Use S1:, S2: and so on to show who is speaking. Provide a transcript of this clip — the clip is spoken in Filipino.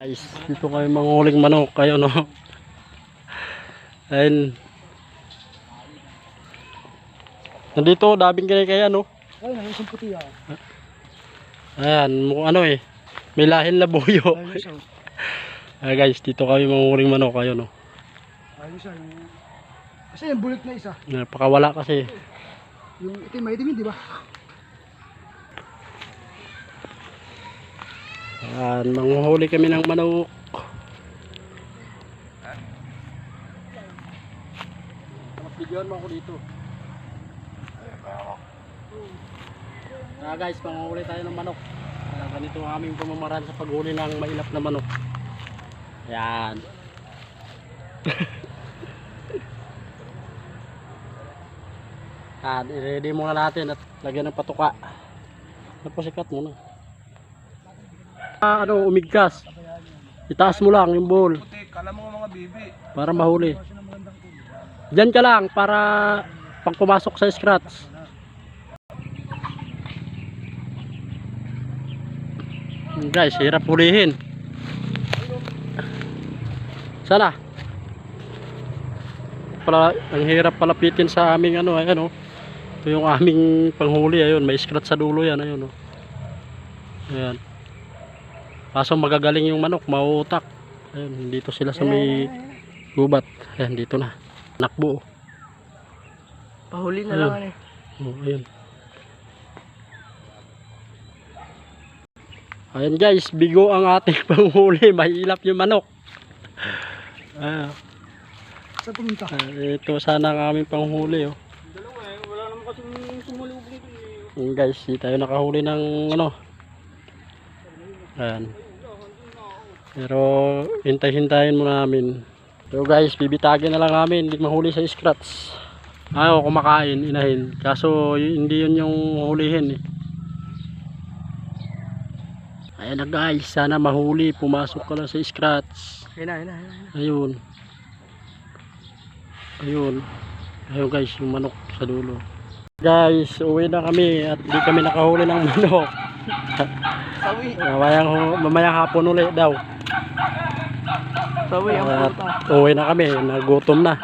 S1: Guys, dito kayo manghuling manok kayo, no? Ayun. Nandito, daming kaya, no?
S2: Ayun, ang isang puti
S1: Ayan, ano eh. May lahing labuyo. Guys, dito kami manghuling manok kayo, no?
S2: Ayos siya. Kasi yung bulik na isa.
S1: Napakawala kasi.
S2: Yung itim may itim, di ba?
S1: Ayan, manghuhuli kami ng manok. Bigyan mo ako dito. Guys, panghuli tayo ng manok. Ganito ang aming pamamaraan sa paghuli ng mailap na manok. Ayan. I-ready muna natin at lagyan ng patuka. Napasikat muna. Umigkas. Itaas mo lang yung bowl.
S2: Kala mo mga bibi.
S1: Para mahuli. Diyan ka lang para pang pumasok sa scratch. Guys, hirap hulihin. Sana. Ang hirap palapitin sa aming ayan. Ito yung aming panghuli, ayun, may scratch sa dulo yan, ayun. Ayan. Kaso magagaling yung manok, mauutak. Ayun, dito sila sa may gubat. Ayan, dito na. Nakbo.
S2: Pahuli na
S1: ayun.
S2: lang eh.
S1: Ayun. Ayan guys, bigo ang ating panghuli. Mahilap yung manok.
S2: Saan pumunta?
S1: Ito sana ang aming panghuli.
S2: Dalawa eh, wala naman kasing sumalubog ito eh.
S1: Ayan guys, di tayo nakahuli ng Ayan. Pero hintay-hintayin muna namin. So guys, bibitagin na lang namin, hindi mahuli sa scratch. Ayaw kumakain, inahin. Kaso hindi yun yung hulihin eh. Ayan na guys, sana mahuli, pumasok ka lang sa scratch. Ayun. Ayun guys, yung manok sa dulo. Guys, uwi na kami at di kami nakahuli ng manok.
S2: Sawi.
S1: Mamayang hapon ulit daw.
S2: Sawi ang
S1: At uwi na kami, nagutom na.